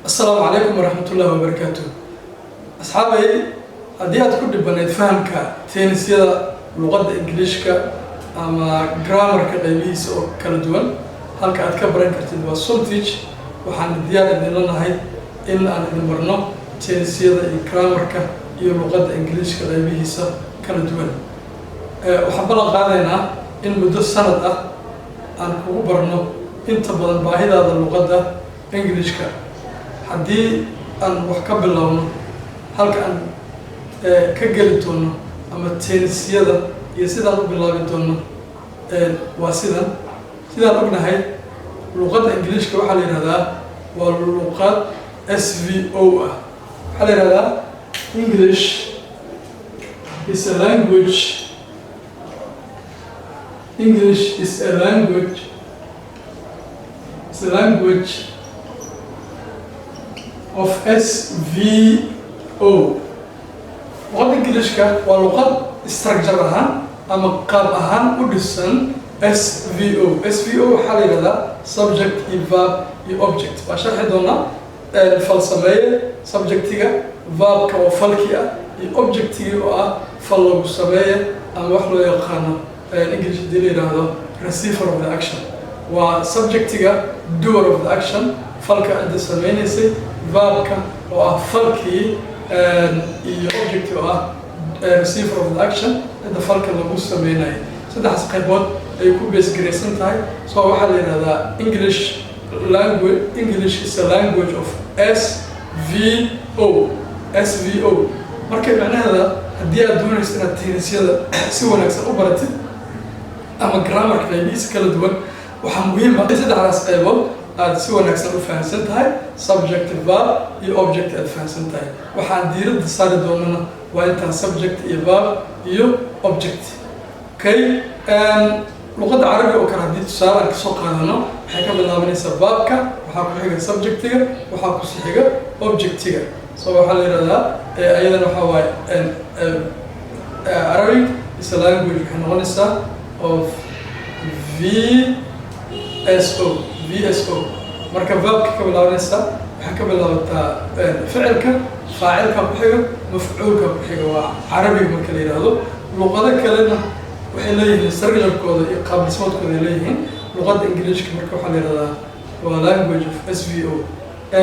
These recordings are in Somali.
السلام عليكم ورحمة الله وبركاته. أصحابي هدي أتكون بنيت فهمك تينسيا لغة إنجليزية أما جرامر كقيبيس أو كالدول هل كأتكبرين كرتين والسلطيج وحن الديار إن لنا هاي إن أنا نمرنا تينسيا جرامر كلغة إنجليزية كقيبيس كالدول وحبنا قاعدين إن مدة سنة أن كوبرنا إنت بدن باهي هذا اللغة إنجليزية haddii aan wax ka bilowno halka aan ka geli doono ama teenisiyada iyo sidaan u bilaabi doono waa sidaan ognahay luqadda ingiliishka waxaa la yidhahdaa waa luqad SVO ah waxaa la yidhahdaa English is a language of SVO. luqadda ingiliishka waa luqad structure ahaan ama qaab ahaan u dhisan SVO. SVO waxaa la yidhahdaa subject iyo verb iyo object. waa sharxi doonaa falsameeye subjectiga, verbka oo falki ah iyo objectiga oo ah fal lagu sameeye ama wax loo yaqaano English hadii la yidhaahdo receiver of the action. waa subjectiga, doer of the action, falka cidda sameynaysay, verbka oo ah falkii iyo object oo ah receiver of the action cidda falka lagu sameynay. saddex qaybood ay ku base gareysan tahay. so waxaa la yidhahdaa English is a language of SVO. marka macnaheeda haddii aad doonayso inaad teenisiyada si wanaagsan u baratid ama grammarka qaybihiisa kala duwan waxaa muhiim ah saddexdaas qaybood aad si wanaagsan u fahansan tahay, subject, verb iyo object aad fahansan tahay. waxaan diiradda saari doonana waa intaan subject iyo verb iyo object. okay, luqadda carabiga oo kale haddii tusaale aan kasoo qaadano waxay ka bilaabanaysaa verbka, waxaa ku xiga subjectiga, waxaa ku sii xiga objectiga. so waxaa la yidhahdaa ayadana waxaa waaye Arabic is a language waxay noqonaysaa of VSO. marka verbka ka bilaabanaysa waxaa ka bilaabataa ficilka, faacilka ku xiga, mafcuulka ku xiga. waa carabiga marka la yidhaahdo. luqado kalena waxay leeyihiin structure-kooda iyo qaab dhismoodkooda ay leeyihiin. luqadda ingiliishka marka waxaa la yidhahdaa waa language of SVO.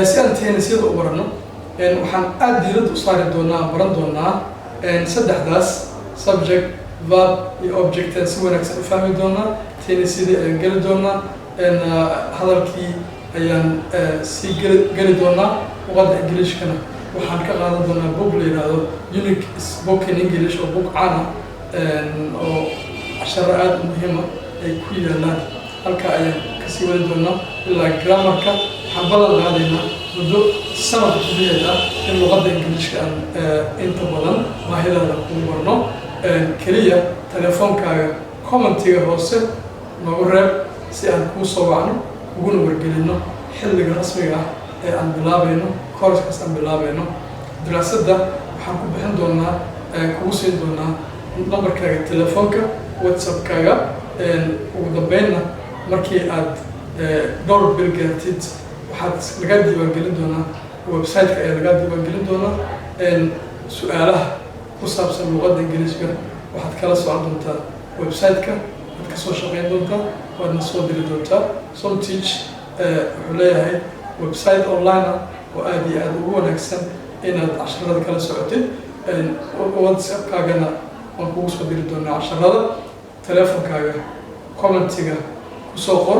si aan teenisiyada u barano waxaan aad diiradda u saari doonaa, baran doonaa saddexdaas subject, verb iyo object aan si wanaagsan u fahmi doonaa. teenisiyadii ayaan geli doonaa, hadalkii ayaan sii geli doonaa. luqadda ingiliishkana waxaan ka qaadan doonaa book la yidhaahdo Unique Spoken English oo book caan ah oo casharo aad u muhiima ay ku yaalaan. halka ayaan kasii wadi doonaa ilaa grammarka. waxaan ballan qaadaynaa muddo sanad gudaheed ah in luqadda ingiliishka aan inta badan baahidaada kugu barno. keliya telefoonkaaga commentiga hoose noogu reeb si aan kuu soo wacno uguna wargelino xilliga rasmiga ah ee aan bilaabayno, kooraskaas aan bilaabayno. daraasadda waxaan ku bixin doonaa, kugu siin doonaa nambarkaaga telefoonka, whatsappkaaga. ugu dambeynna markii aad dhowr bil gaartid waxaad lagaa diiwaangelin doonaa website-ka ayaa lagaa diiwaangelin doonaa. su-aalaha ku saabsan luqadda ingiliishka waxaad kala socon doontaa website-ka, waad kasoo shaqeyn doontaa, waadna soo diri doontaa. Somteach wuxuu leeyahay website online ah oo aad iyo aad ugu wanaagsan inaad casharada kala socotid. whatsappkaagana waan kugu soo diri doonaa casharada. telefonkaaga commentiga kusoo qor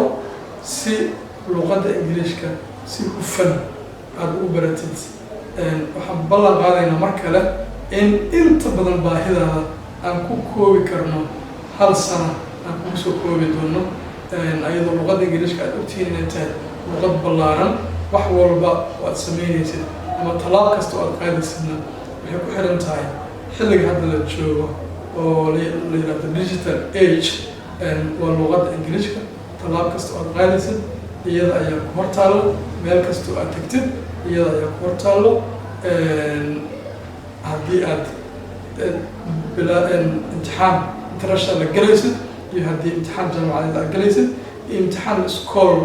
si luqadda ingiliishka si hufan aad ugu baratid. waxaan ballan qaadaynaa mar kale in inta badan baahidaada aan ku koobi karno hal sana aan kugu soo koobi doono. ayadoo luqadda ingiliishka aad ogtihiin inay tahay luqad ballaaran, wax walba oo aad sameynaysid ama tallaab kasta oo aad qaadaysidna waxay ku xiran tahay xilliga hadda la joogo oo la yidhahdo digital age. waa luqadda ingiliishka, tallaab kasta oo aad qaadaysid iyada ayaa ku hortaallo, meel kasta oo aad tagtid iyada ayaa ku hortaallo. haddii aad imtixaan international la galaysid iyo haddii imtixaan jaamacadeed aad galaysid iyo imtixaan school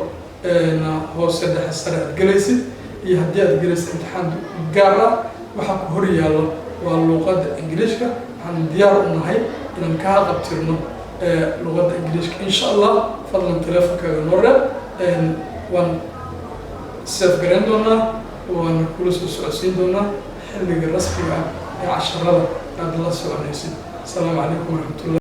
hoose dhexe sare aad galaysid iyo haddii aad gelaysa imtixaan gaar ah waxaa ku hor yaallo waa luqadda ingiliishka waxaan diyaar u nahay inaan kaa qabtirno luqadda ingiliishka insha allah fadlan teleefonkaaga noo reeb waan seef garayn doonaa waana kula soo socodsiin doonaa xilliga rasmiga ah ee casharada aad la soconaysid. asalaamu calaykum waraxmatullah.